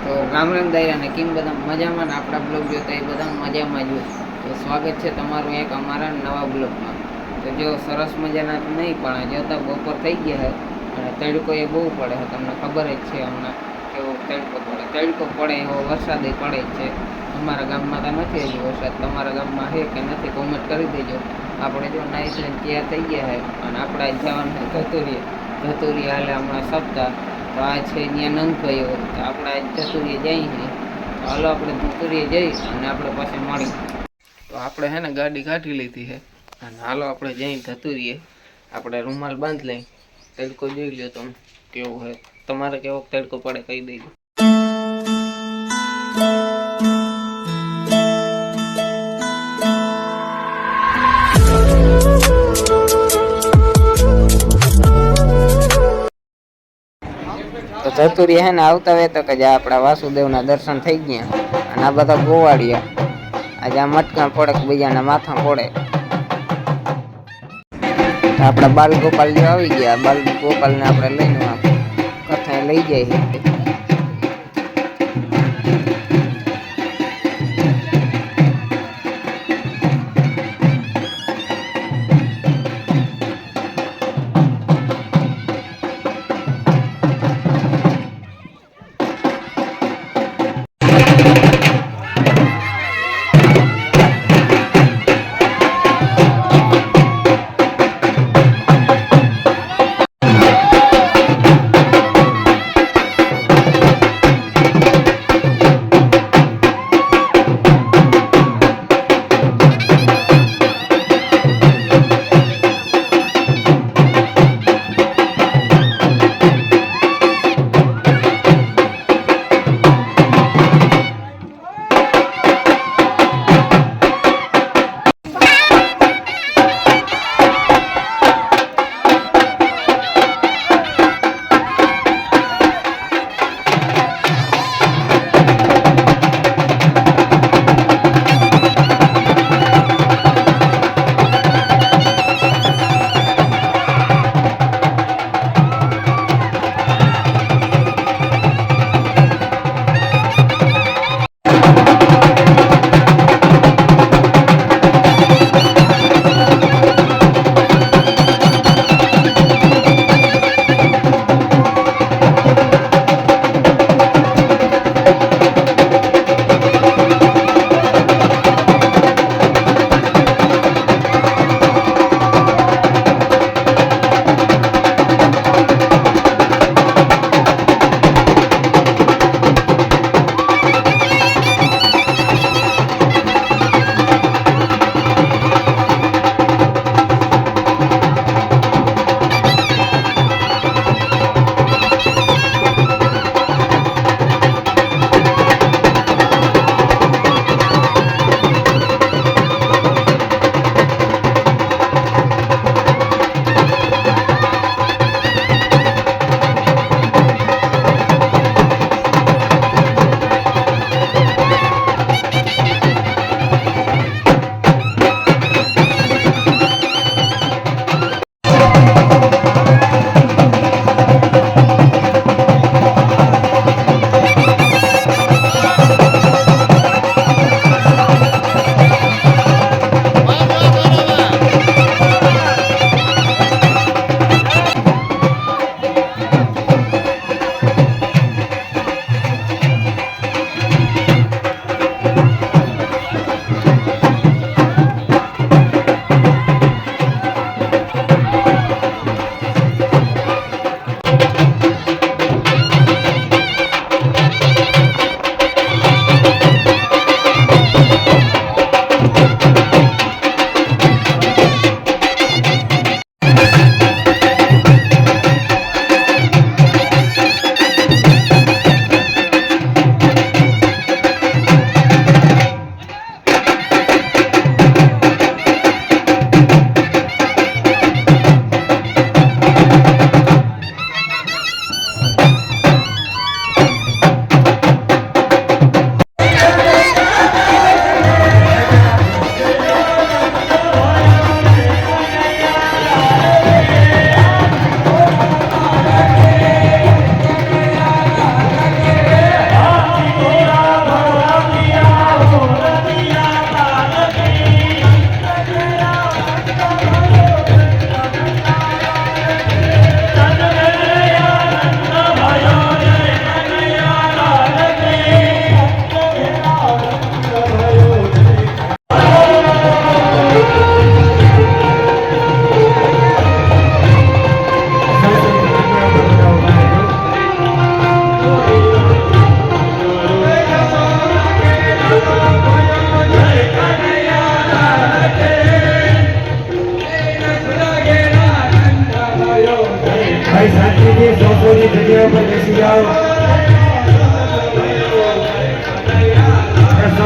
તો રામ રામ દાયરા અને કેમ બધા મજામાં ને આપણા બ્લોગ જોતા એ બધા મજામાં જ હોય. તો સ્વાગત છે તમારું એક અમારા નવા બ્લોગમાં. તો જો સરસ મજાના નહીં પણ જોતા બપોર થઈ ગયા છે અને તડકો એ બહુ પડે છે. તમને ખબર જ છે હમણાં કેવો તડકો પડે એવો વરસાદ પડે જ છે. અમારા ગામમાં તો નથી હજી વરસાદ. તમારા ગામમાં છે કે નથી કોમેન્ટ કરી દેજો. આપણે જો નાઈસ તૈયાર થઈ ગયા છે અને આપણે આજ જવાનું ધતુરીએ હાલે હમણાં સપ્તાહ. તો આ છે ત્યાં નંદભાઈઓ, તો આપણે આજ ધતુરીએ જઈએ છીએ. તો હાલો આપણે ધતુરીએ જઈ અને આપણે પાછી મળી. તો આપણે છે ને ગાડી કાઢી લીધી છે અને હાલો આપણે જઈ ધતુરીએ. આપણે રૂમાલ બાંધ લઈ. તડકો જોઈ લ્યો તમે કેવો છે. તમારે કેવો તડકો પડે કહી દેજો. તો ધતુરી હે ને આવતા હોય તો કે આપણા વાસુદેવના દર્શન થઈ ગયા અને આ બધા ગોવાળિયા આજે આ મટકા પડે કે બીજાના માથા પડે. તો આપણા બાલ ગોપાલ જો આવી ગયા. બાલ ગોપાલને આપણે લઈને કથાએ લઈ જઈએ.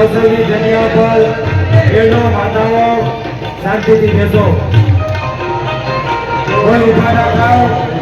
વાસવની જગ્યા પર બહેનો માતાઓ શાંતિથી બેસો. કોઈ ઉભા ના થાઓ.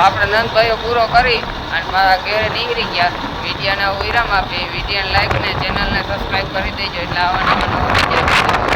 આપણે નંદભાઈઓ પૂરો કરી અને મારા ઘેરે નીકળી ગયા. વિડીયોને વિરામ આપી. વિડીયોને લાઈક ને ચેનલને સબસ્ક્રાઈબ કરી દેજો એટલે આવા નવા વિડીયો